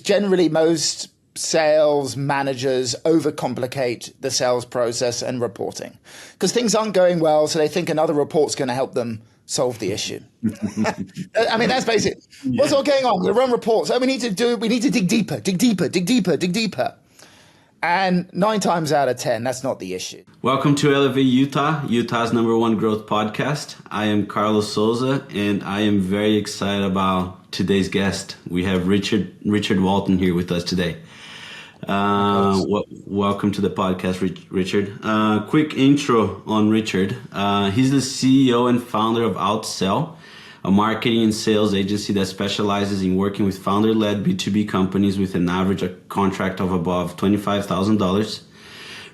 generally most sales managers overcomplicate the sales process and reporting because things aren't going well. So they think another report's going to help them solve the issue. I mean, that's basic. Yeah. What's all going on? We run reports. Oh, we need to dig deeper. And 9 times out of 10, that's not the issue. Welcome to Elevate Utah, Utah's #1 growth podcast. I am Carlos Souza, and I am very excited about today's guest. We have Richard Walton here with us today. Welcome to the podcast, Richard. Quick intro on Richard. He's the CEO and founder of Outsell, a marketing and sales agency that specializes in working with founder-led B2B companies with an average contract of above $25,000.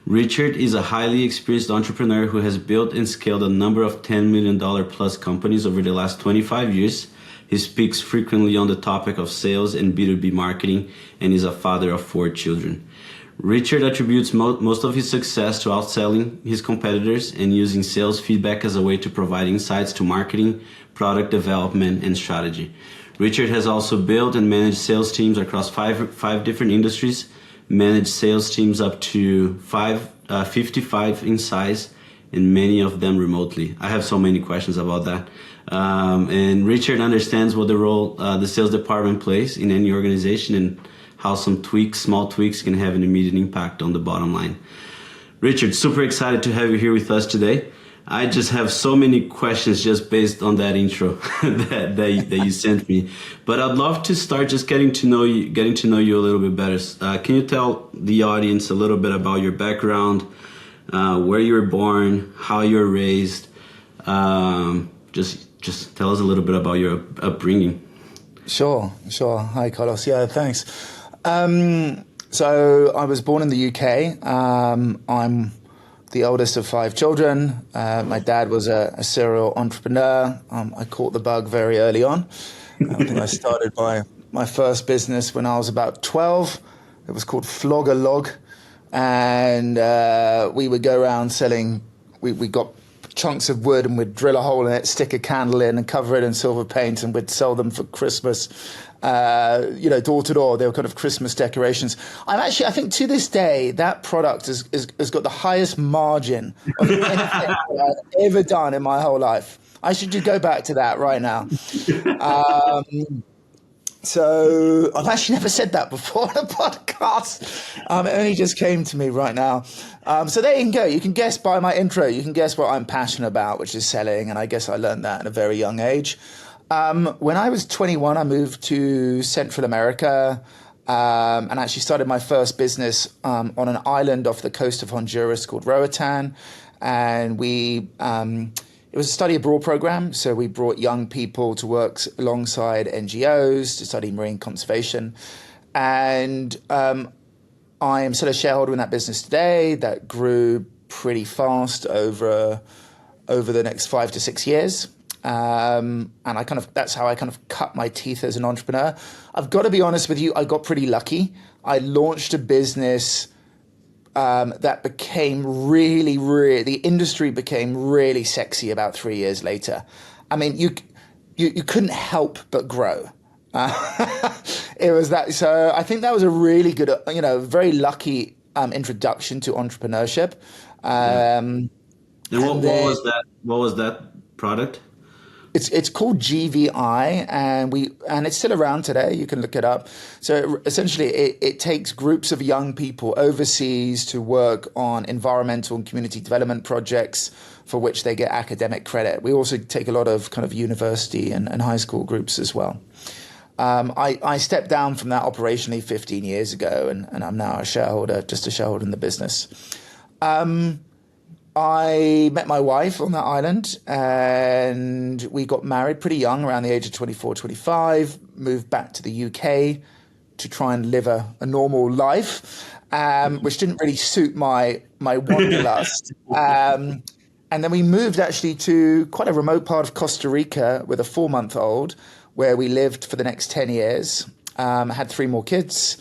Richard is a highly experienced entrepreneur who has built and scaled a number of $10 million plus companies over the last 25 years. He speaks frequently on the topic of sales and B2B marketing and is a father of 4 children. Richard attributes most of his success to outselling his competitors and using sales feedback as a way to provide insights to marketing, product development, and strategy. Richard has also built and managed sales teams across five different industries, managed sales teams up to 55 in size, and many of them remotely. I have so many questions about that. And Richard understands what the role the sales department plays in any organization and how some small tweaks can have an immediate impact on the bottom line. Richard, super excited to have you here with us today. I just have so many questions just based on that intro that you sent me. But I'd love to start just getting to know you a little bit better. Can you tell the audience a little bit about your background, where you were born, how you were raised? Just tell us a little bit about your upbringing. Sure. Hi, Carlos. Yeah, thanks. So I was born in the UK. I'm the oldest of 5 children. My dad was a serial entrepreneur. I caught the bug very early on. I think I started my first business when I was about 12. It was called Flog a Log. And we would go around selling, we got chunks of wood and we'd drill a hole in it, stick a candle in and cover it in silver paint, and we'd sell them for Christmas, door to door. They were kind of Christmas decorations. I think to this day, that product has got the highest margin of anything I've ever done in my whole life. I should just go back to that right now. So I've actually never said that before on a podcast. It only just came to me right now. So there you can go. You can guess by my intro. You can guess what I'm passionate about, which is selling. And I guess I learned that at a very young age. When I was 21, I moved to Central America and actually started my first business on an island off the coast of Honduras called Roatan. And it was a study abroad program, so we brought young people to work alongside NGOs to study marine conservation. And I am still a shareholder in that business today. That grew pretty fast over the next 5 to 6 years. And that's how I kind of cut my teeth as an entrepreneur. I've got to be honest with you, I got pretty lucky. I launched a business that became the industry became really sexy about 3 years later. I mean, you couldn't help but grow. It was that. So I think that was a really good, very lucky introduction to entrepreneurship. And what was that product? It's called GVI, and it's still around today. You can look it up. So essentially, it takes groups of young people overseas to work on environmental and community development projects for which they get academic credit. We also take a lot of kind of university and high school groups as well. I stepped down from that operationally 15 years ago, and I'm now just a shareholder in the business. I met my wife on that island and we got married pretty young, around the age of 24, 25, moved back to the UK to try and live a normal life, which didn't really suit my wanderlust. And then we moved actually to quite a remote part of Costa Rica with a 4-month-old where we lived for the next 10 years, had 3 more kids.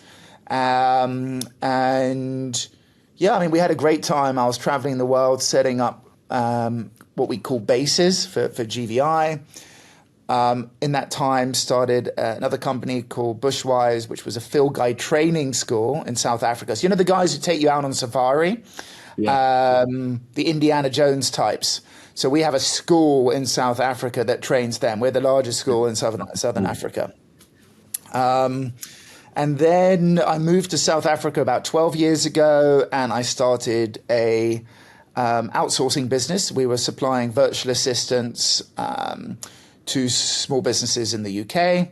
Yeah, I mean, we had a great time. I was traveling the world, setting up what we call bases for GVI. In that time, started another company called Bushwise, which was a field guide training school in South Africa. So, you know, the guys who take you out on safari, the Indiana Jones types. So we have a school in South Africa that trains them. We're the largest school in Southern Africa. And then I moved to South Africa about 12 years ago, and I started a outsourcing business. We were supplying virtual assistants to small businesses in the UK.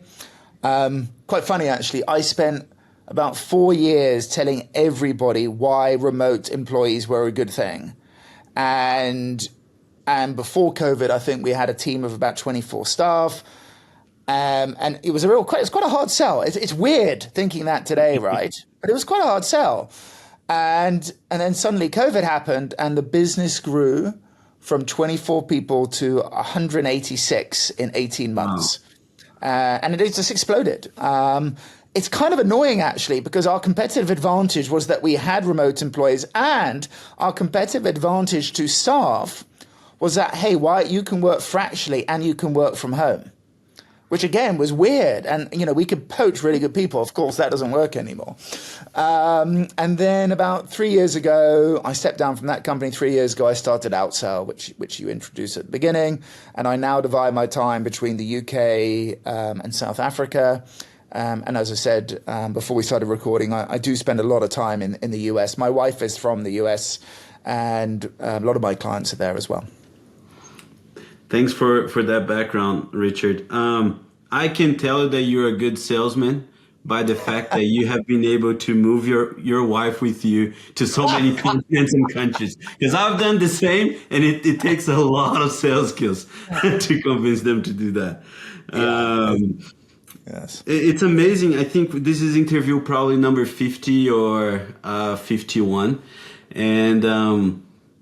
Quite funny, actually. I spent about 4 years telling everybody why remote employees were a good thing. And before COVID, I think we had a team of about 24 staff. And it was it's quite a hard sell. It's weird thinking that today, right? But it was quite a hard sell. And then suddenly COVID happened and the business grew from 24 people to 186 in 18 months. Wow. And it just exploded. It's kind of annoying, actually, because our competitive advantage was that we had remote employees, and our competitive advantage to staff was that, hey, Wyatt, you can work fractionally and you can work from home, which again was weird. And, you know, we could poach really good people. Of course, that doesn't work anymore. And then about 3 years ago, I stepped down from that company. 3 years ago, I started Outsell, which you introduced at the beginning. And I now divide my time between the UK and South Africa. And as I said before we started recording, I do spend a lot of time in the US. My wife is from the US, and a lot of my clients are there as well. Thanks for that background, Richard. I can tell that you're a good salesman by the fact that you have been able to move your wife with you to so many continents and countries. Because I've done the same, and it takes a lot of sales skills to convince them to do that. Yes. It's amazing. I think this is interview probably number 50 or 51. And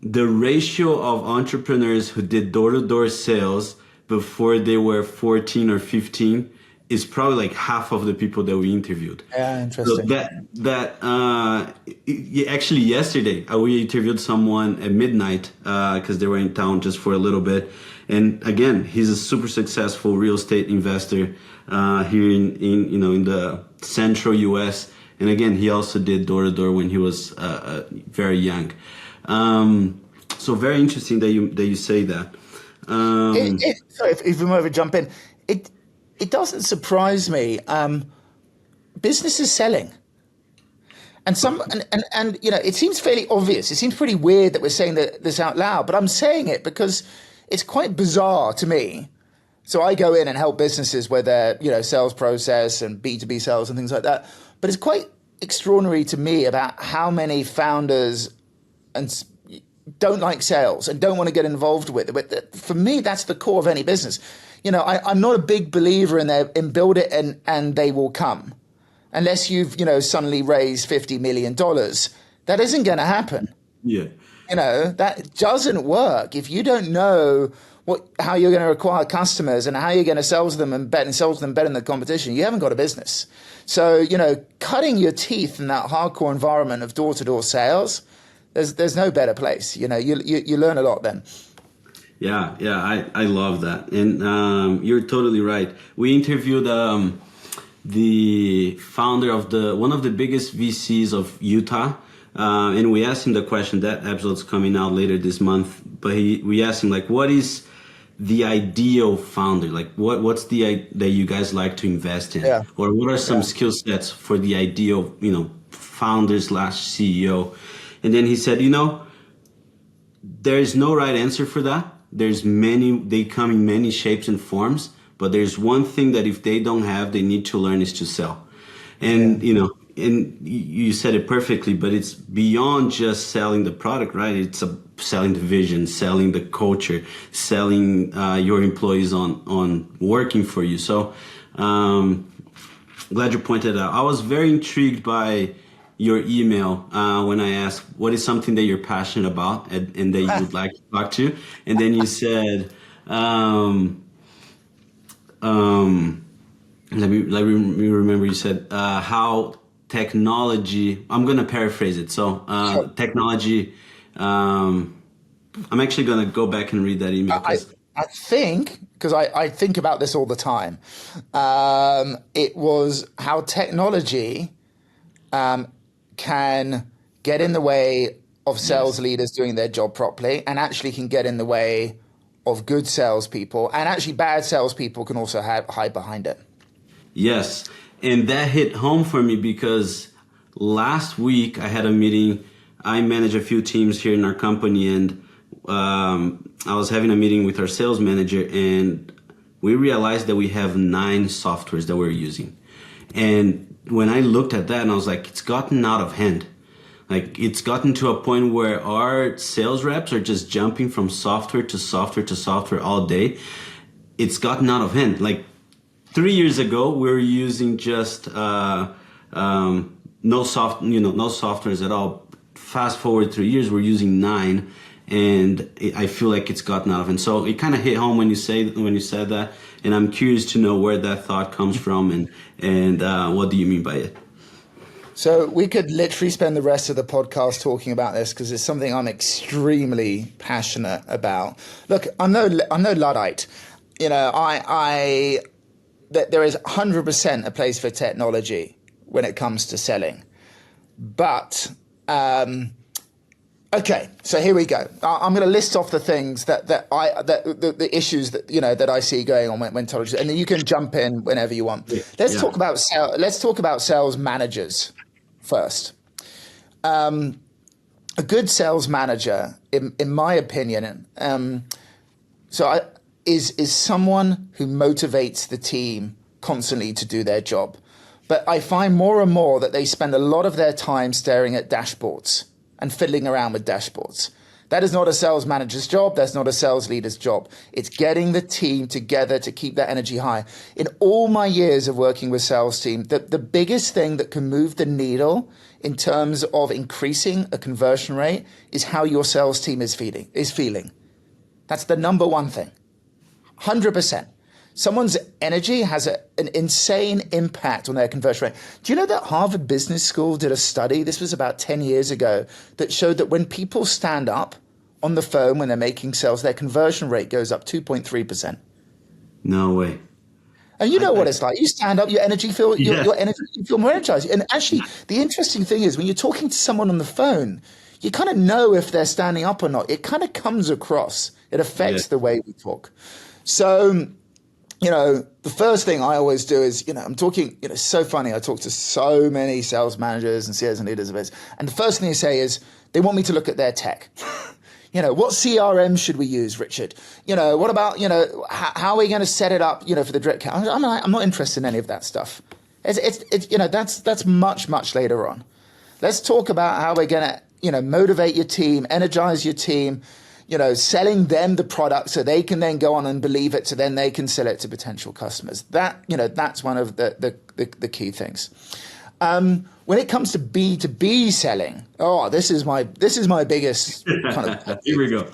the ratio of entrepreneurs who did door-to-door sales before they were 14 or 15 is probably like half of the people that we interviewed. Yeah, interesting. So actually yesterday we interviewed someone at midnight because they were in town just for a little bit. And again, he's a super successful real estate investor here in the central US. And again, he also did door-to-door when he was very young. So very interesting that you say that. Sorry, if we might jump in, it doesn't surprise me. Business is selling, and you know, it seems fairly obvious. It seems pretty weird that we're saying this out loud, but I'm saying it because it's quite bizarre to me. So I go in and help businesses with their, you know, sales process and B2B sales and things like that. But it's quite extraordinary to me about how many founders don't like sales and don't want to get involved with it. But for me, that's the core of any business. You know, I'm not a big believer in build it and they will come, unless you've, you know, suddenly raised $50 million. That isn't going to happen. Yeah. You know, that doesn't work. If you don't know how you're going to acquire customers and how you're going to sell to them and sell to them better than the competition, you haven't got a business. So, you know, cutting your teeth in that hardcore environment of door-to-door sales, there's no better place. You know, you learn a lot then. Yeah, I love that. And you're totally right. We interviewed the founder of one of the biggest VCs of Utah. And we asked him the question. That episode's coming out later this month. But we asked him, like, what is the ideal founder? Like, what's that you guys like to invest in? Yeah. Or what are some skill sets for the ideal, you know, founder/CEO? And then he said, you know, there's no right answer for that. They come in many shapes and forms, but there's one thing that if they don't have, they need to learn is to sell. And, you know, and you said it perfectly, but it's beyond just selling the product, right? It's selling the vision, selling the culture, selling your employees on working for you. So glad you pointed out. I was very intrigued by your email when I asked what is something that you're passionate about and that you would like to talk to, and then you said, let me remember. You said how technology. I'm gonna paraphrase it. So technology. I'm actually gonna go back and read that email. I think, because I think about this all the time, it was how technology can get in the way of sales Yes. leaders doing their job properly, and actually can get in the way of good salespeople, and actually bad salespeople can also hide behind it. Yes. And that hit home for me because last week I had a meeting. I manage a few teams here in our company, and I was having a meeting with our sales manager, and we realized that we have 9 softwares that we're using. And when I looked at that, and I was like, it's gotten out of hand. Like, it's gotten to a point where our sales reps are just jumping from software to software to software all day. It's gotten out of hand. Like, 3 years ago, we were using just no softwares at all. Fast forward 3 years, we're using 9, and I feel like it's gotten out of hand. So it kind of hit home when you said that, and I'm curious to know where that thought comes from, and what do you mean by it? So we could literally spend the rest of the podcast talking about this because it's something I'm extremely passionate about. Look, I'm no Luddite. You know, there is 100% a place for technology when it comes to selling. But okay, so here we go. I'm going to list off the things the issues that I see going on when technology, and then you can jump in whenever you want. Let's talk about sales managers first. A good sales manager, in my opinion, is someone who motivates the team constantly to do their job. But I find more and more that they spend a lot of their time staring at dashboards and fiddling around with dashboards. That is not a sales manager's job. That's not a sales leader's job. It's getting the team together to keep that energy high. In all my years of working with sales team, the biggest thing that can move the needle in terms of increasing a conversion rate is how your sales team is feeling. That's the number one thing. 100%. Someone's energy has an insane impact on their conversion rate. Do you know that Harvard Business School did a study, this was about 10 years ago, that showed that when people stand up on the phone when they're making sales, their conversion rate goes up 2.3%. No way. And you know what it's like. You stand up, your energy you feel more energized. And actually, the interesting thing is when you're talking to someone on the phone, you kind of know if they're standing up or not. It kind of comes across. It affects the way we talk. So, the first thing I always do is, I'm talking, it's so funny. I talk to so many sales managers and CEOs and leaders of this. And the first thing they say is they want me to look at their tech. What CRM should we use, Richard? What about, how are we going to set it up, for the direct account? I'm not interested in any of that stuff. That's much, much later on. Let's talk about how we're going to, motivate your team, energize your team, selling them the product so they can then go on and believe it, so then they can sell it to potential customers. That's one of the key things. When it comes to B2B selling, this is my biggest kind of. Here we go.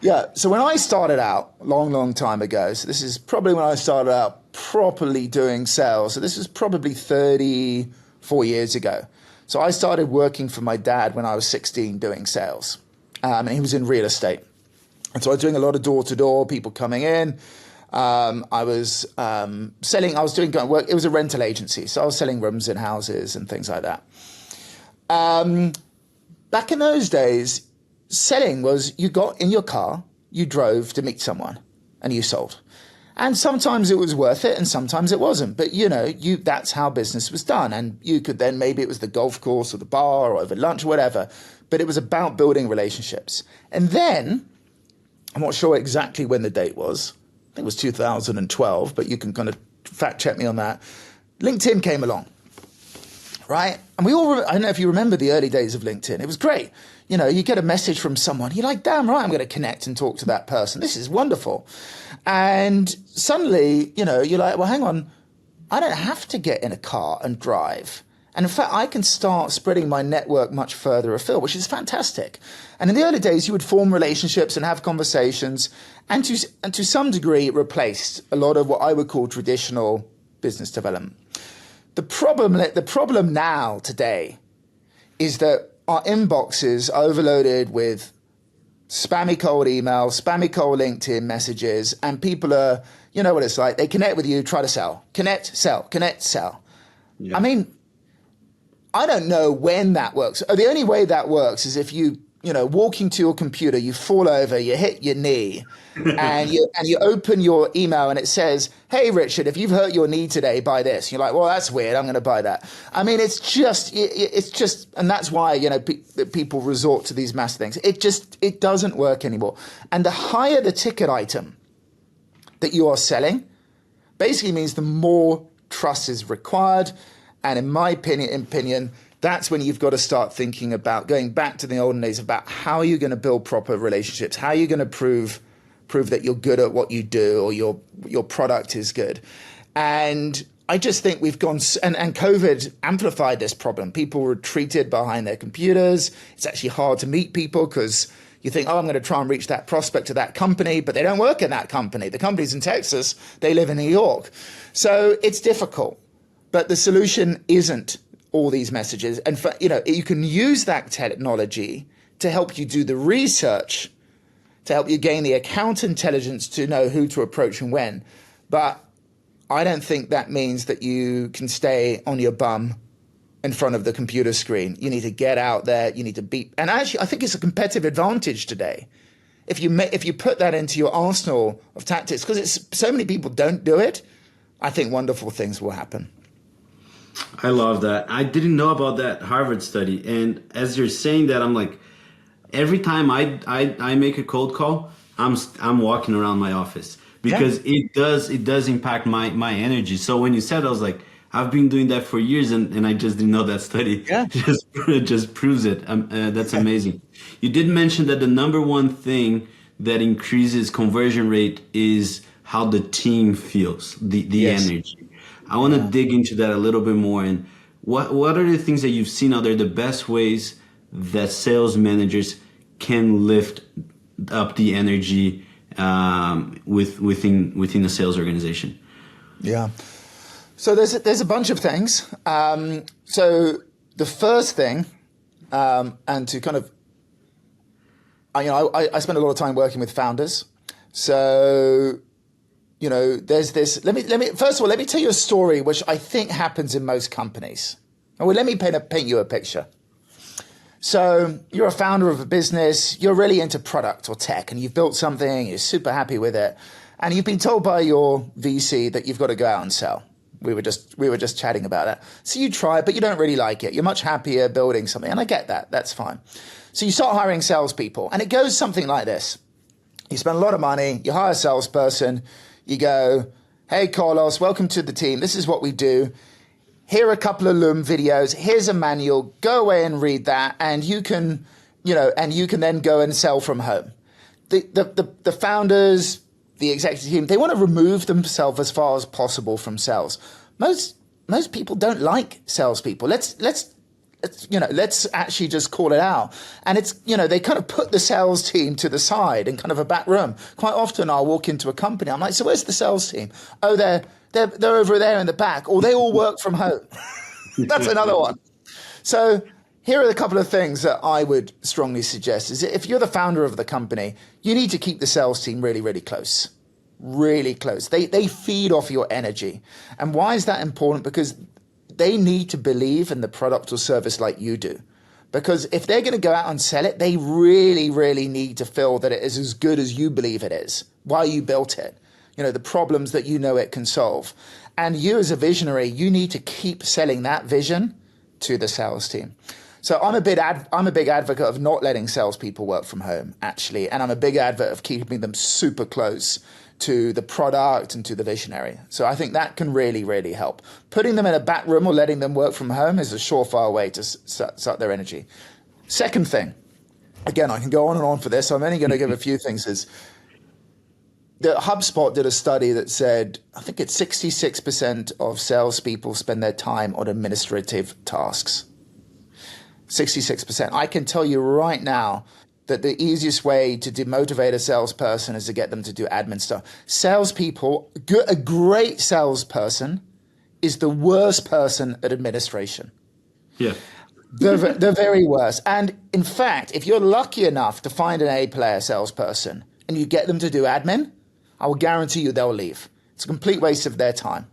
Yeah. So when I started out long time ago, so this is probably when I started out properly doing sales. So this was probably 34 years ago. So I started working for my dad when I was 16 doing sales, and he was in real estate. And so I was doing a lot of door-to-door, people coming in. I was selling, I was doing work. It was a rental agency. So I was selling rooms in houses and things like that. Back in those days, selling was you got in your car, you drove to meet someone, and you sold. And sometimes it was worth it and sometimes it wasn't. But, that's how business was done. And you could then, maybe it was the golf course or the bar or over lunch or whatever. But it was about building relationships. And then, I'm not sure exactly when the date was. I think it was 2012, but you can kind of fact check me on that. LinkedIn came along, right? And I don't know if you remember the early days of LinkedIn. It was great. You get a message from someone. You're like, damn right, I'm going to connect and talk to that person. This is wonderful. And suddenly, you're like, well, hang on. I don't have to get in a car and drive. And in fact, I can start spreading my network much further afield, which is fantastic. And in the early days, you would form relationships and have conversations, and to some degree, it replaced a lot of what I would call traditional business development. The problem now, today, is that our inboxes are overloaded with spammy cold emails, spammy cold LinkedIn messages, and people are, you know what it's like. They connect with you, try to sell, connect, sell, connect, sell. Yeah. I mean, I don't know when that works. The only way that works is if you walking to your computer, you fall over, you hit your knee, and you open your email and it says, "Hey, Richard, if you've hurt your knee today, buy this." You're like, "Well, that's weird. I'm going to buy that." I mean, it's just, and that's why people resort to these mass things. It doesn't work anymore. And the higher the ticket item that you are selling, basically means the more trust is required. And in my opinion, that's when you've got to start thinking about going back to the olden days about how are you going to build proper relationships? How are you going to prove that you're good at what you do or your product is good? And I just think we've gone, and COVID amplified this problem. People retreated behind their computers. It's actually hard to meet people because you think, I'm going to try and reach that prospect of that company, but they don't work in that company. The company's in Texas. They live in New York. So it's difficult. But the solution isn't all these messages. And you can use that technology to help you do the research, to help you gain the account intelligence to know who to approach and when. But I don't think that means that you can stay on your bum in front of the computer screen. You need to get out there. You need to beat. And actually, I think it's a competitive advantage today. If you put that into your arsenal of tactics, because so many people don't do it, I think wonderful things will happen. I love that. I didn't know about that Harvard study. And as you're saying that, I'm like, every time I make a cold call, I'm walking around my office because it does impact my energy. So when you said, I was like, I've been doing that for years and I just didn't know that study. Yeah. just proves it. That's amazing. You did mention that the number one thing that increases conversion rate is how the team feels, the energy. I want to dig into that a little bit more. And what are the things that you've seen are the best ways that sales managers can lift up the energy within a sales organization? Yeah. So there's a bunch of things. So the first thing, and to kind of, I spend a lot of time working with founders. So there's this. First of all, let me tell you a story which I think happens in most companies. Well, let me paint you a picture. So you're a founder of a business, you're really into product or tech, and you've built something, you're super happy with it, and you've been told by your VC that you've got to go out and sell. We were just chatting about that. So you try, but you don't really like it. You're much happier building something, and I get that. That's fine. So you start hiring salespeople, and it goes something like this. You spend a lot of money, you hire a salesperson, you go, "Hey, Carlos, welcome to the team. This is what we do. Here are a couple of Loom videos. Here's a manual. Go away and read that, and you can then go and sell from home." The founders, the executive team, they want to remove themselves as far as possible from sales. Most people don't like salespeople. Let's actually just call it out. And it's, they kind of put the sales team to the side in kind of a back room. Quite often I'll walk into a company. I'm like, "So where's the sales team?" "Oh, they're over there in the back," or "They all work from home." That's another one. So here are a couple of things that I would strongly suggest is that if you're the founder of the company, you need to keep the sales team really, really close. Really close. They feed off your energy. And why is that important? Because they need to believe in the product or service like you do. Because if they're going to go out and sell it, they really, really need to feel that it is as good as you believe it is, why you built it, the problems that it can solve. And you as a visionary, you need to keep selling that vision to the sales team. So I'm a big advocate of not letting salespeople work from home, actually. And I'm a big advocate of keeping them super close to the product and to the visionary. So I think that can really, really help. Putting them in a back room or letting them work from home is a surefire way to suck their energy. Second thing, again, I can go on and on for this. So I'm only going to give a few things. Is the HubSpot did a study that said, I think it's 66% of salespeople spend their time on administrative tasks. 66%. I can tell you right now that the easiest way to demotivate a salesperson is to get them to do admin stuff. Salespeople, a great salesperson is the worst person at administration. Yeah. The very worst. And in fact, if you're lucky enough to find an A-player salesperson and you get them to do admin, I will guarantee you they'll leave. It's a complete waste of their time.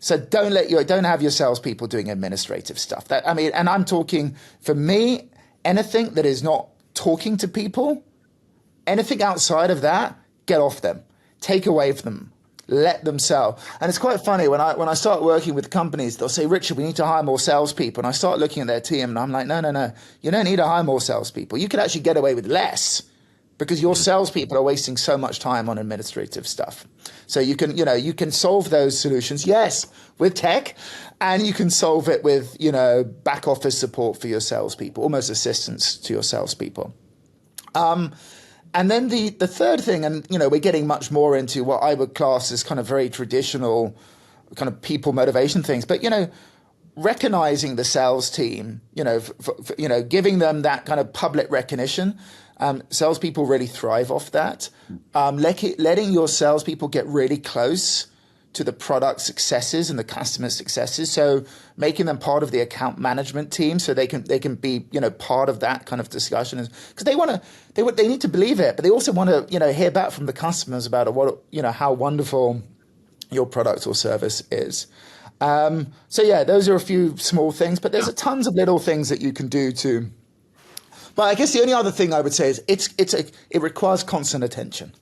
So don't have your salespeople doing administrative stuff. And I'm talking, for me, anything that is not talking to people, anything outside of that, get off them, take away from them. Let them sell. And it's quite funny when I start working with companies, they'll say, Richard, we need to hire more salespeople. And I start looking at their team and I'm like, no. You don't need to hire more salespeople. You could actually get away with less because your salespeople are wasting so much time on administrative stuff. So you can solve those solutions, yes, with tech, and you can solve it with, back office support for your salespeople, almost assistance to your salespeople. And then the third thing, and we're getting much more into what I would class as kind of very traditional kind of people motivation things, but recognizing the sales team, giving them that kind of public recognition. Salespeople really thrive off that. Letting your salespeople get really close to the product successes and the customer successes. So making them part of the account management team so they can be, part of that kind of discussion, because they need to believe it, but they also want to, hear back from the customers about how wonderful your product or service is. Those are a few small things, but there's tons of little things that you can do to. But I guess the only other thing I would say is it requires constant attention.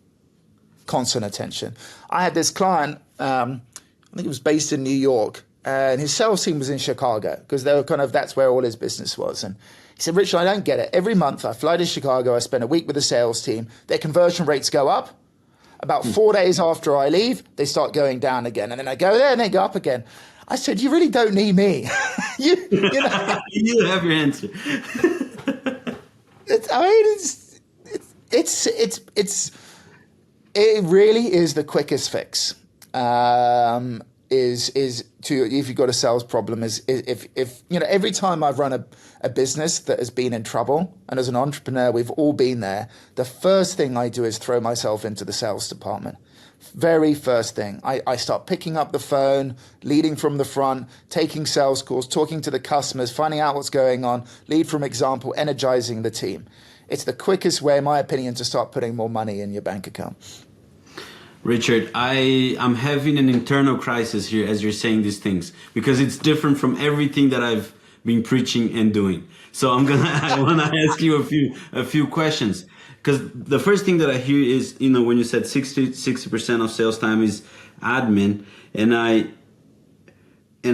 I had this client, I think it was based in New York, and his sales team was in Chicago because they were that's where all his business was. And he said, Richard, I don't get it. Every month I fly to Chicago, I spend a week with the sales team, their conversion rates go up. About 4 days after I leave, they start going down again. And then I go there and they go up again. I said, you really don't need me. you have your answer. It really is the quickest fix. If you've got a sales problem, if every time I've run a business that has been in trouble, and as an entrepreneur we've all been there, the first thing I do is throw myself into the sales department. Very first thing, I start picking up the phone, leading from the front, taking sales calls, talking to the customers, finding out what's going on, lead from example, energizing the team. It's the quickest way, in my opinion, to start putting more money in your bank account. Richard, I'm having an internal crisis here as you're saying these things, because it's different from everything that I've been preaching and doing. So I want to ask you a few questions, because the first thing that I hear is, when you said 60% of sales time is admin, and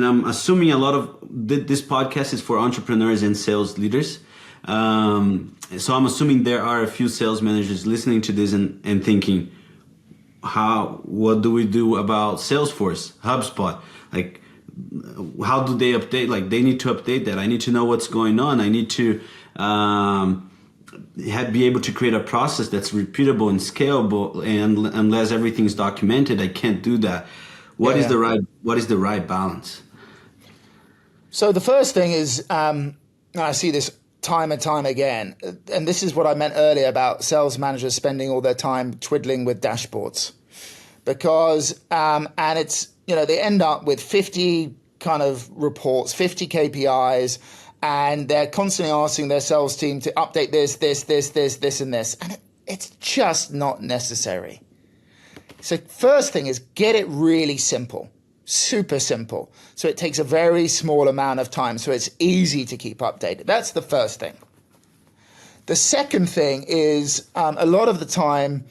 I'm assuming a lot of this podcast is for entrepreneurs and sales leaders. So I'm assuming there are a few sales managers listening to this and thinking, what do we do about Salesforce, HubSpot? Like, how do they update? Like, they need to update that. I need to know what's going on. I need to be able to create a process that's repeatable and scalable. And unless everything's documented, I can't do that. What is the right balance? So the first thing is, I see this time and time again, and this is what I meant earlier about sales managers spending all their time twiddling with dashboards, because and it's they end up with 50 kind of reports, 50 KPIs, and they're constantly asking their sales team to update this, and this, and it's just not necessary. So first thing is, get it really simple. Super simple. So it takes a very small amount of time, so it's easy to keep updated. That's the first thing. The second thing is, a lot of the time,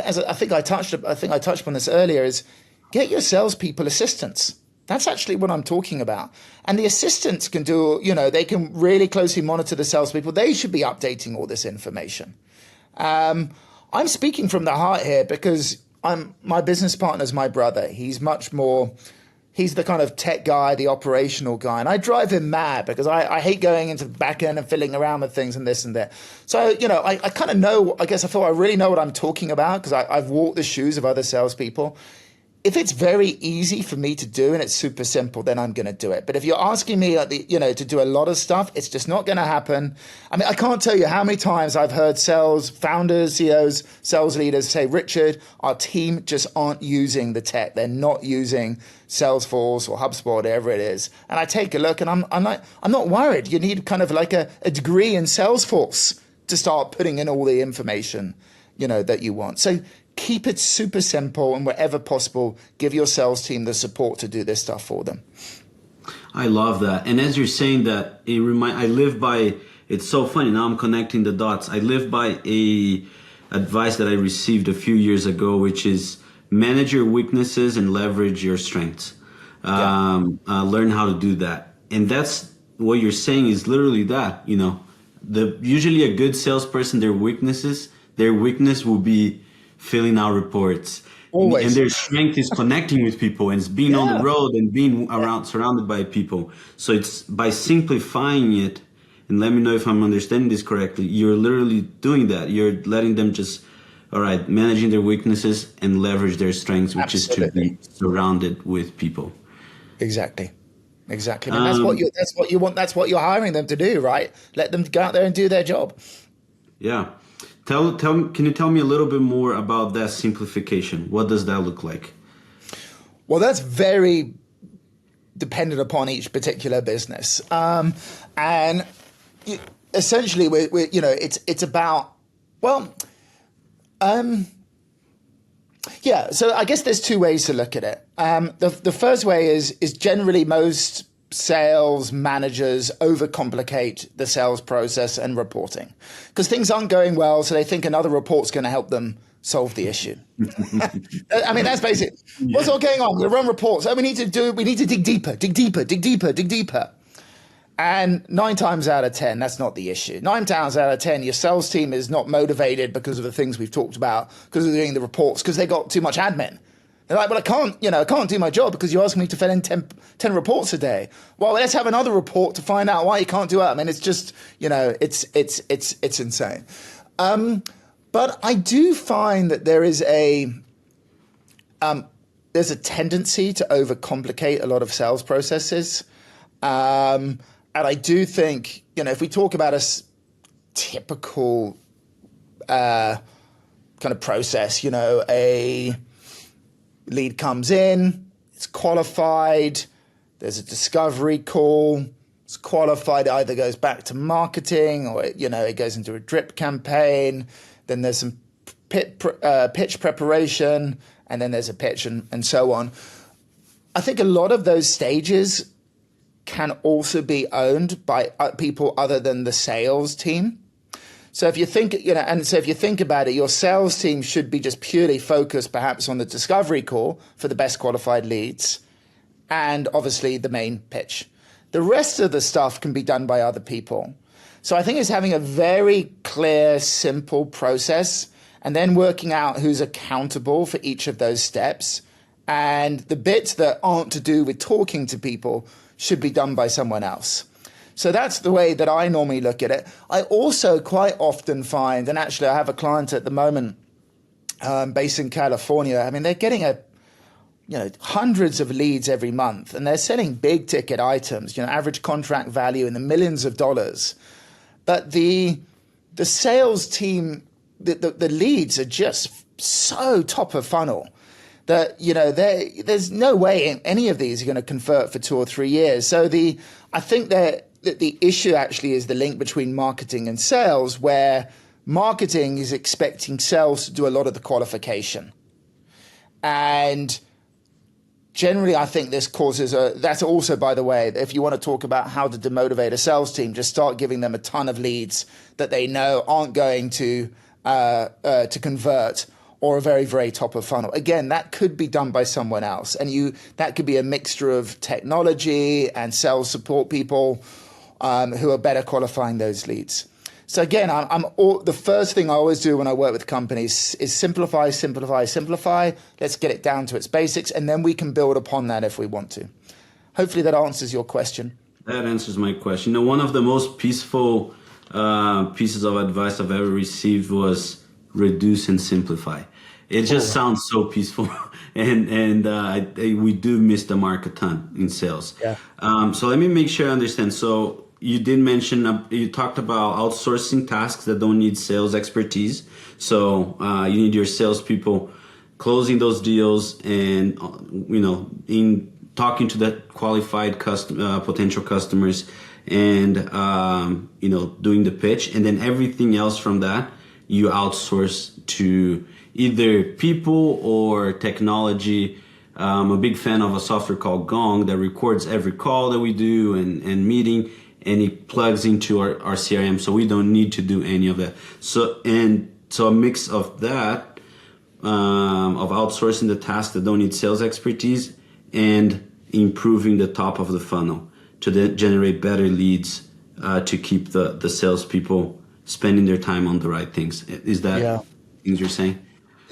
as I think I touched upon this earlier, is get your salespeople assistants. That's actually what I'm talking about. And the assistants can do, they can really closely monitor the salespeople. They should be updating all this information. I'm speaking from the heart here because my business partner's my brother. He's the kind of tech guy, the operational guy. And I drive him mad because I hate going into the back end and fiddling around with things and this and that. So, I kind of know, I guess I feel I really know what I'm talking about because I've walked the shoes of other salespeople. if it's very easy for me to do and it's super simple, then I'm going to do it. But if you're asking me, to do a lot of stuff, it's just not going to happen. I mean, I can't tell you how many times I've heard sales founders, CEOs, sales leaders say, Richard, our team just aren't using the tech. They're not using Salesforce or HubSpot, whatever it is. And I take a look and I'm not worried. You need kind of like a degree in Salesforce to start putting in all the information, that you want. So keep it super simple, and wherever possible, give your sales team the support to do this stuff for them. I love that. And as you're saying that, I live by, it's so funny, now I'm connecting the dots. I live by a advice that I received a few years ago, which is manage your weaknesses and leverage your strengths. Learn how to do that. And that's what you're saying is literally that, usually a good salesperson, their weakness will be filling out reports. Always. And their strength is connecting with people and being on the road and being surrounded by people. So it's by simplifying it, and let me know if I'm understanding this correctly, you're literally doing that. You're letting them just, managing their weaknesses and leverage their strengths, which Absolutely. is to be surrounded with people. Exactly. And that's what you want. That's what you're hiring them to do, right? Let them go out there and do their job. Yeah. Can you tell me a little bit more about that simplification? What does that look like? Well, that's very dependent upon each particular business. And essentially, it's about, so I guess there's two ways to look at it. The first way is generally most sales managers overcomplicate the sales process and reporting because things aren't going well. So they think another report's going to help them solve the issue. I mean, that's basic. Yeah. What's all going on? We run reports. We need to dig deeper. And 9 times out of 10, that's not the issue. 9 times out of 10, your sales team is not motivated because of the things we've talked about, because of doing the reports, because they got too much admin. They're like, well, I can't do my job because you asked me to fill in 10 reports a day. Well, let's have another report to find out why you can't do it. I mean, it's just, it's insane. But I do find that there's a tendency to overcomplicate a lot of sales processes. And I do think, if we talk about a typical kind of process, a lead comes in, it's qualified, there's a discovery call, it's qualified, it either goes back to marketing or, it goes into a drip campaign, then there's some pitch preparation, and then there's a pitch and so on. I think a lot of those stages can also be owned by people other than the sales team. So if you think, if you think about it, your sales team should be just purely focused perhaps on the discovery call for the best qualified leads and obviously the main pitch. The rest of the stuff can be done by other people. So I think it's having a very clear, simple process and then working out who's accountable for each of those steps. And the bits that aren't to do with talking to people should be done by someone else. So that's the way that I normally look at it. I also quite often find, and actually I have a client at the moment based in California. I mean, they're getting hundreds of leads every month, and they're selling big ticket items, average contract value in the millions of dollars. But the sales team, the leads are just so top of funnel that, there's no way any of these are going to convert for 2 or 3 years. So I think that the issue actually is the link between marketing and sales, where marketing is expecting sales to do a lot of the qualification. And generally, I think this causes that's also, by the way, if you want to talk about how to demotivate a sales team, just start giving them a ton of leads that they know aren't going to convert, or a very, very top of funnel. Again, that could be done by someone else. And that could be a mixture of technology and sales support people who are better qualifying those leads. So again, the first thing I always do when I work with companies is simplify. Let's get it down to its basics, and then we can build upon that if we want to. Hopefully that answers your question. That answers my question. One of the most peaceful pieces of advice I've ever received was reduce and simplify. It just sounds so peaceful, and we do miss the mark a ton in sales. Yeah. So let me make sure I understand. So you did mention you talked about outsourcing tasks that don't need sales expertise. So you need your salespeople closing those deals, and in talking to the qualified potential customers, and doing the pitch, and then everything else from that you outsource to either people or technology. I'm a big fan of a software called Gong that records every call that we do and meeting, and it plugs into our CRM, so we don't need to do any of that. So a mix of that, of outsourcing the tasks that don't need sales expertise, and improving the top of the funnel to generate better leads, to keep the salespeople spending their time on the right things. Is that things you're saying?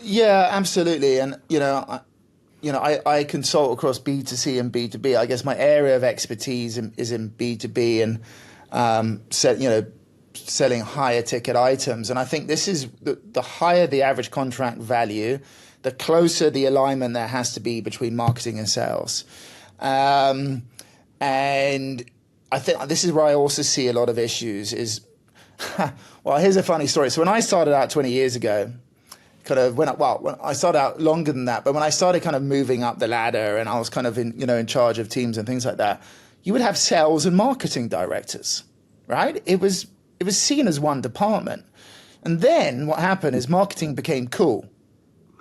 Yeah, absolutely. And I consult across B2C and B2B. I guess my area of expertise is in B2B and selling higher ticket items. And I think this is the higher the average contract value, the closer the alignment there has to be between marketing and sales. And I think this is where I also see a lot of issues is, well, here's a funny story. So when I started out 20 years ago, when I started out longer than that, but when I started kind of moving up the ladder and I was kind of in charge of teams and things like that, you would have sales and marketing directors, right? It was seen as one department. And then what happened is marketing became cool.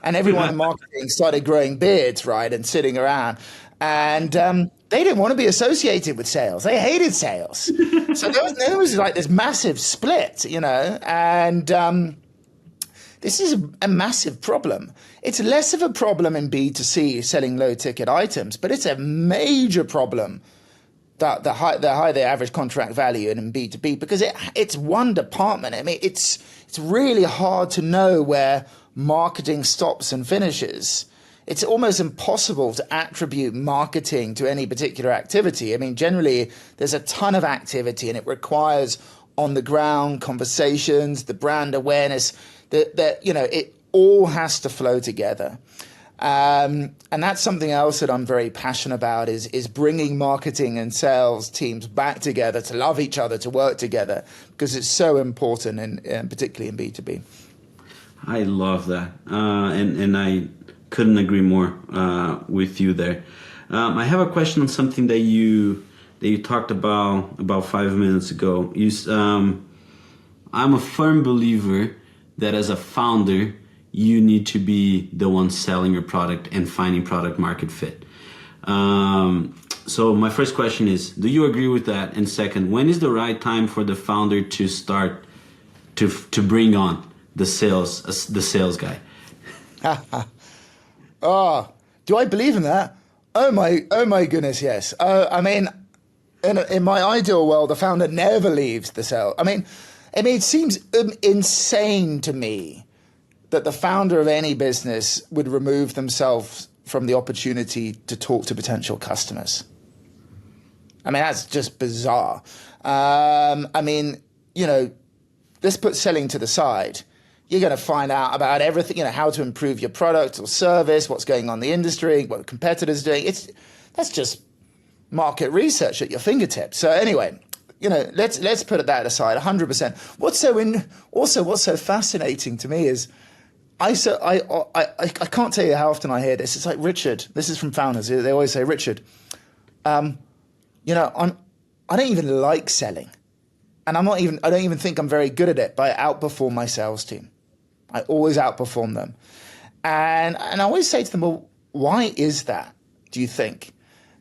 And everyone in marketing started growing beards, right, and sitting around. And they didn't want to be associated with sales. They hated sales. So there was like this massive split, and this is a massive problem. It's less of a problem in B2C selling low ticket items, but it's a major problem that the high the average contract value in B2B, because it's one department. I mean, it's really hard to know where marketing stops and finishes. It's almost impossible to attribute marketing to any particular activity. I mean, generally, there's a ton of activity and it requires on-the-ground conversations, the brand awareness, that it all has to flow together. And that's something else that I'm very passionate about is bringing marketing and sales teams back together to love each other, to work together, because it's so important, and particularly in B2B. I love that. And I couldn't agree more with you there. I have a question on something that you talked about 5 minutes ago. I'm a firm believer that as a founder, you need to be the one selling your product and finding product market fit. So my first question is, do you agree with that? And second, when is the right time for the founder to start to bring on the sales guy? Oh, do I believe in that? Oh my goodness, yes. I mean, in my ideal world, the founder never leaves the sale. I mean, it seems insane to me that the founder of any business would remove themselves from the opportunity to talk to potential customers. I mean, that's just bizarre. I mean, let's put selling to the side. You're going to find out about everything, how to improve your product or service, what's going on in the industry, what the competitors are doing. That's just market research at your fingertips. So anyway, let's put that aside, 100%. What's so fascinating to me is I can't tell you how often I hear this. It's like, Richard, this is from founders. They always say, Richard, I don't even like selling. And I don't even think I'm very good at it, but I outperform my sales team. I always outperform them. And I always say to them, well, why is that, do you think?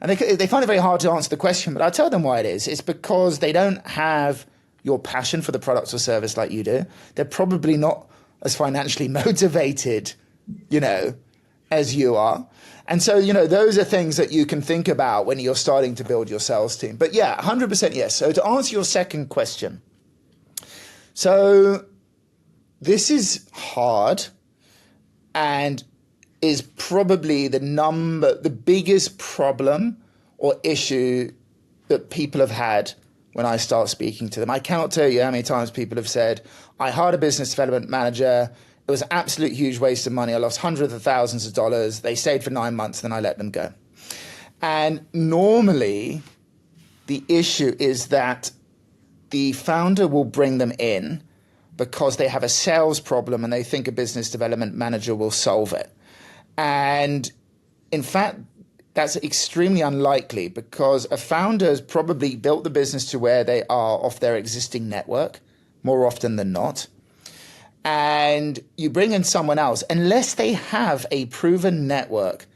And they find it very hard to answer the question, but I tell them why it is. It's because they don't have your passion for the product or service like you do. They're probably not as financially motivated, as you are. And so, those are things that you can think about when you're starting to build your sales team. But yeah, 100% yes. So to answer your second question, so this is hard and is probably the biggest problem or issue that people have had when I start speaking to them. I cannot tell you how many times people have said, I hired a business development manager It was an absolute huge waste of money. I lost hundreds of thousands of dollars. They stayed for 9 months, then I let them go. And normally the issue is that the founder will bring them in because they have a sales problem and they think a business development manager will solve it. And in fact, that's extremely unlikely because a founder has probably built the business to where they are off their existing network more often than not. And you bring in someone else, unless they have a proven network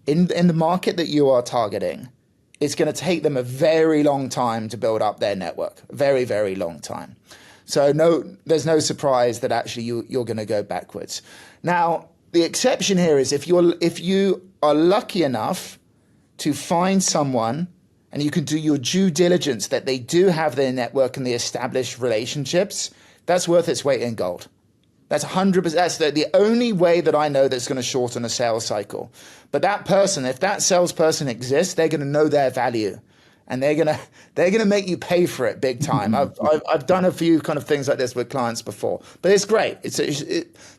in the market that you are targeting, it's going to take them a very long time to build up their network. Very, very long time. So there's no surprise that actually you're going to go backwards. Now, the exception here is if you are lucky enough to find someone and you can do your due diligence that they do have their network and the established relationships, that's worth its weight in gold. That's 100%. That's the only way that I know that's going to shorten a sales cycle. But that person, if that salesperson exists, they're going to know their value, and they're going to make you pay for it big time. I've done a few kind of things like this with clients before, but it's great.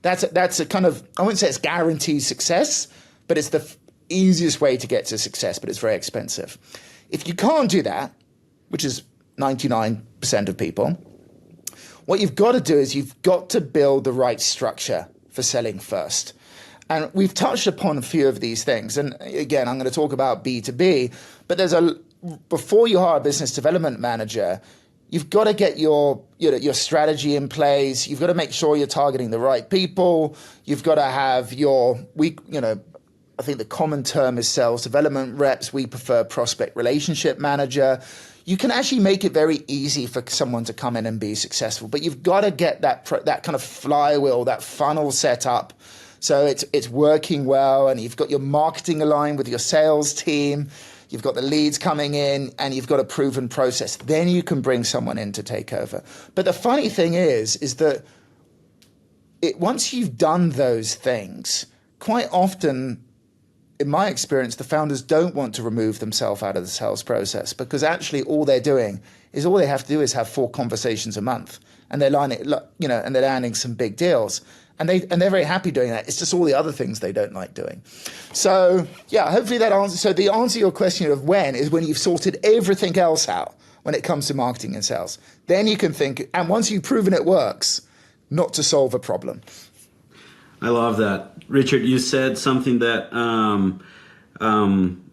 That's a kind of, I wouldn't say it's guaranteed success, but it's the easiest way to get to success. But it's very expensive. If you can't do that, which is 99% of people, what you've got to do is you've got to build the right structure for selling first. And we've touched upon a few of these things. And again, I'm going to talk about B2B, but before you hire a business development manager, you've got to get your strategy in place. You've got to make sure you're targeting the right people. You've got to have I think the common term is sales development reps. We prefer prospect relationship manager. You can actually make it very easy for someone to come in and be successful, but you've got to get that kind of flywheel, that funnel set up, so it's working well, and you've got your marketing aligned with your sales team, you've got the leads coming in, and you've got a proven process. Then you can bring someone in to take over. But the funny thing is that once you've done those things, quite often, in my experience, the founders don't want to remove themselves out of the sales process, because actually all they have to do is have 4 conversations a month, and they're landing some big deals, and they're very happy doing that. It's just all the other things they don't like doing. So yeah, hopefully that answers. So the answer to your question of when is when you've sorted everything else out when it comes to marketing and sales. Then you can think, and once you've proven it works, not to solve a problem. I love that. Richard, you said something that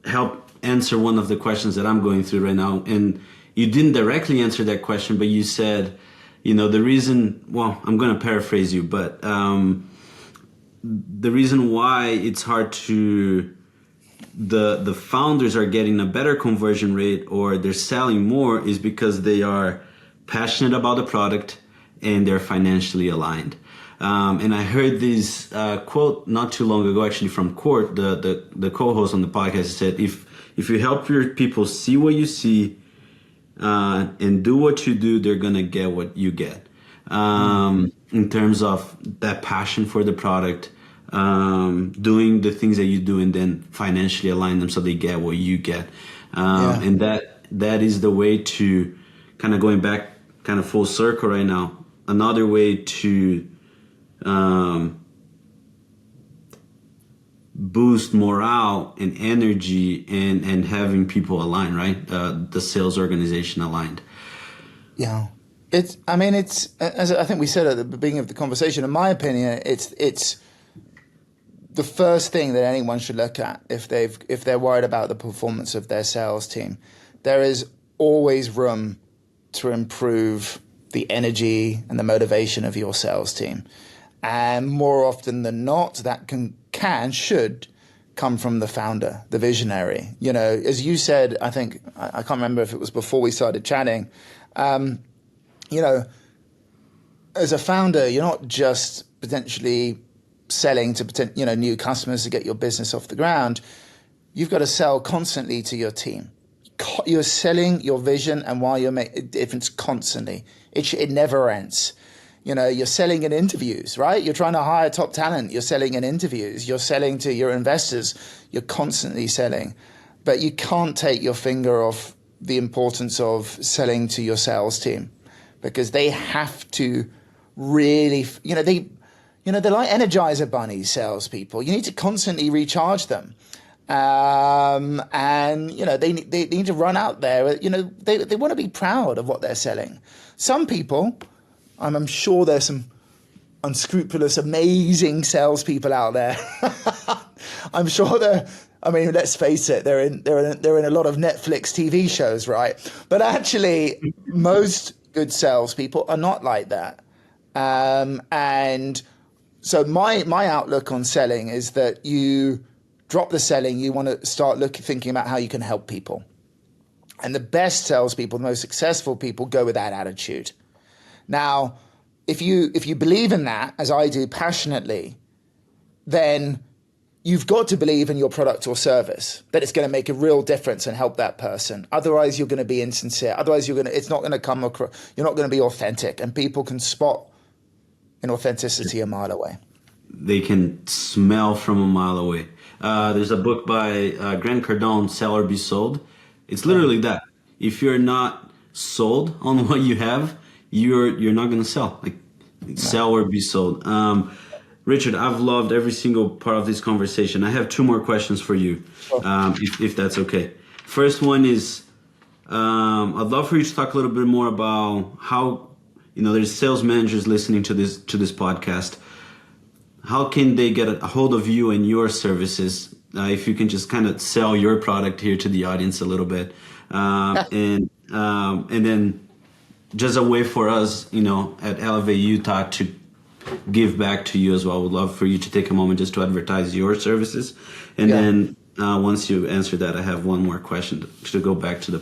helped answer one of the questions that I'm going through right now. And you didn't directly answer that question, but you said, the reason, well, I'm going to paraphrase you, but the reason why it's hard to, the founders are getting a better conversion rate or they're selling more is because they are passionate about the product and they're financially aligned. And I heard this quote not too long ago, actually, from Court, the co-host on the podcast. Said, if you help your people see what you see and do what you do, they're gonna get what you get. In terms of that passion for the product, doing the things that you do, and then financially align them so they get what you get. And that is the way to kind of going back, kind of full circle right now. Another way to boost morale and energy and having people aligned, right? The sales organization aligned. Yeah. As I think we said at the beginning of the conversation, in my opinion, it's the first thing that anyone should look at if they're worried about the performance of their sales team. There is always room to improve the energy and the motivation of your sales team. And more often than not, that should come from the founder, the visionary. As you said, I think, I can't remember if it was before we started chatting, as a founder, you're not just potentially selling to new customers to get your business off the ground. You've got to sell constantly to your team. You're selling your vision, and while you're making a difference constantly, it never ends. You're selling in interviews, right? You're trying to hire top talent. You're selling in interviews. You're selling to your investors. You're constantly selling. But you can't take your finger off the importance of selling to your sales team, because they have to really, they're like Energizer Bunnies, salespeople. You need to constantly recharge them. And they need to run out there. They want to be proud of what they're selling. Some people, I'm sure there's some unscrupulous, amazing salespeople out there. I'm sure let's face it, they're in a lot of Netflix TV shows, right? But actually, most good salespeople are not like that. And so my outlook on selling is that you drop the selling, you want to start thinking about how you can help people. And the best salespeople, the most successful people, go with that attitude. Now, if you believe in that, as I do passionately, then you've got to believe in your product or service, that it's going to make a real difference and help that person. Otherwise, you're going to be insincere. Otherwise, it's not going to come across, you're not going to be authentic, and people can spot inauthenticity a mile away. They can smell from a mile away. There's a book by Grant Cardone, Sell or Be Sold. It's literally that. If you're not sold on what you have, you're not going to sell. Sell or be sold. Richard, I've loved every single part of this conversation. I have two more questions for you, if that's okay. First one is, I'd love for you to talk a little bit more about how, there's sales managers listening to this podcast. How can they get a hold of you and your services? If you can just kind of sell your product here to the audience a little bit, and then just a way for us, at Elevate Utah to give back to you as well. I would love for you to take a moment just to advertise your services, and then once you answer that, I have one more question to go back to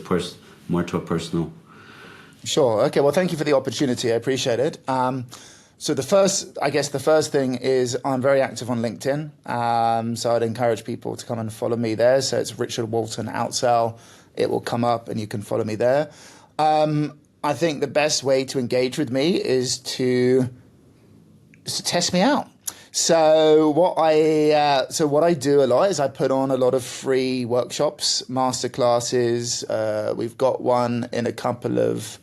more to a personal. Sure. Okay. Well, thank you for the opportunity. I appreciate it. So the first thing is I'm very active on LinkedIn. So I'd encourage people to come and follow me there. So it's Richard Walton Outsell. It will come up and you can follow me there. I think the best way to engage with me is to test me out. So what I do a lot is I put on a lot of free workshops, masterclasses. We've got one in a couple of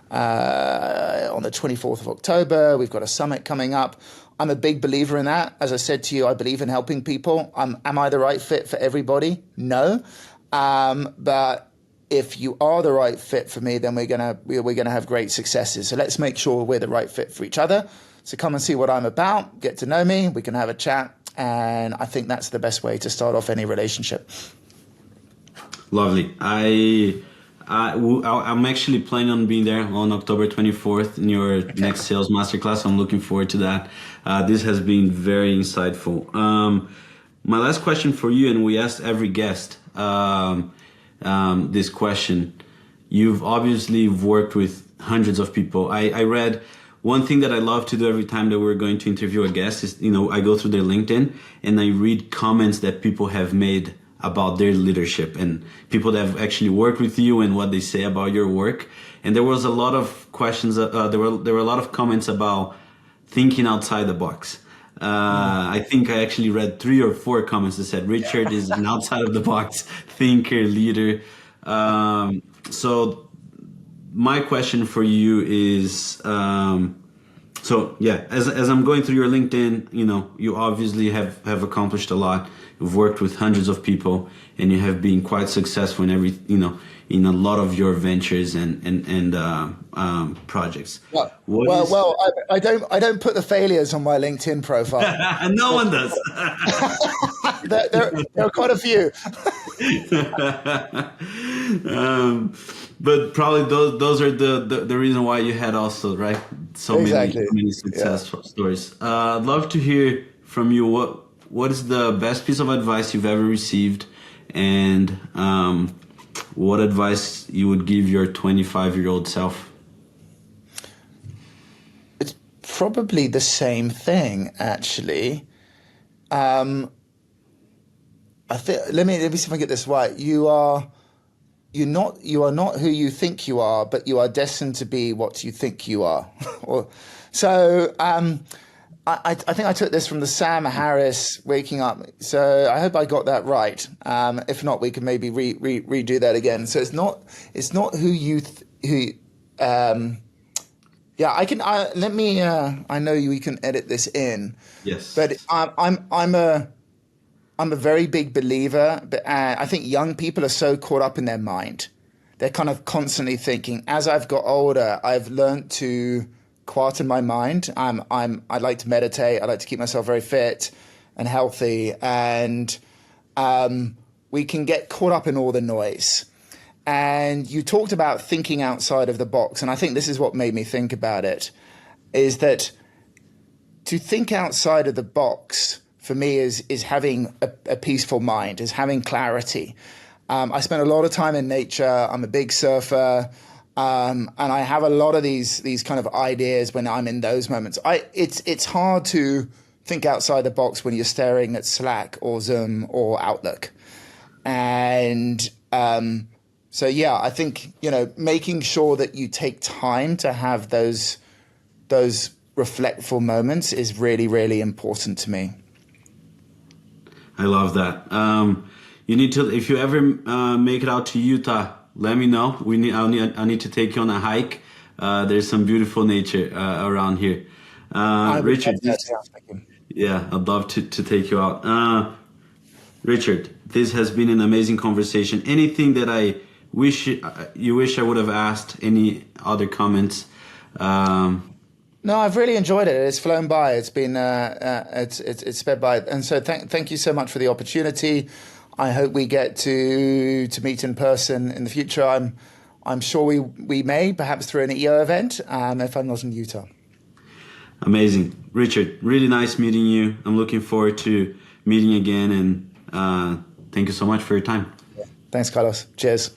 on the 24th of October. We've got a summit coming up. I'm a big believer in that. As I said to you, I believe in helping people. Am I the right fit for everybody? No. But if you are the right fit for me, then we're gonna have great successes. So let's make sure we're the right fit for each other. So come and see what I'm about, get to know me, we can have a chat, and I think that's the best way to start off any relationship. Lovely. I'm actually planning on being there on October 24th in your next sales masterclass. I'm looking forward to that. This has been very insightful. My last question for you, and we asked every guest this question. You've obviously worked with hundreds of people. I read one thing that I love to do every time that we're going to interview a guest is, I go through their LinkedIn and I read comments that people have made about their leadership and people that have actually worked with you and what they say about your work. And there was a lot of questions. There were a lot of comments about thinking outside the box. I think I actually read 3 or 4 comments that said Richard is an outside of the box thinker, leader. So my question for you is, as I'm going through your LinkedIn, you obviously have accomplished a lot. You've worked with hundreds of people, and you have been quite successful in in a lot of your ventures and projects. I don't put the failures on my LinkedIn profile. No one does. there are quite a few. But probably those are the reason why you had also, right? So many successful stories. I'd love to hear from you. What is the best piece of advice you've ever received, and what advice you would give your 25-year-old self? It's probably the same thing, actually. I think. Let me see if I get this right. You are not who you think you are, but you are destined to be what you think you are. I think I took this from the Sam Harris Waking Up. So I hope I got that right. If not, we can maybe redo that again. So it's not who Yeah, I can. Let me. I know we can edit this in, Yes. but I'm a very big believer. But I think young people are so caught up in their mind. They're kind of constantly thinking. As I've got older, I've learned to quieten my mind. I like to meditate. I like to keep myself very fit and healthy, and we can get caught up in all the noise. And you talked about thinking outside of the box, and I think this is what made me think about it, is that to think outside of the box for me is having a peaceful mind, is having clarity. I spend a lot of time in nature. I'm a big surfer, and I have a lot of these kind of ideas when I'm in those moments. It's hard to think outside the box when you're staring at Slack or Zoom or Outlook, and so yeah, I think making sure that you take time to have those reflectful moments is really, really important to me. I love that. You need to, if you ever make it out to Utah, let me know. I need to take you on a hike. There's some beautiful nature around here. Richard, yeah, I'd love to take you out. Richard, this has been an amazing conversation. Anything that you wish I would have asked? Any other comments? No, I've really enjoyed it. It's flown by. It's been it's sped by, and so thank you so much for the opportunity. I hope we get to meet in person in the future. I'm sure we may, perhaps through an EO event, if I'm not in Utah. Amazing, Richard. Really nice meeting you. I'm looking forward to meeting again, and thank you so much for your time. Thanks, Carlos. Cheers.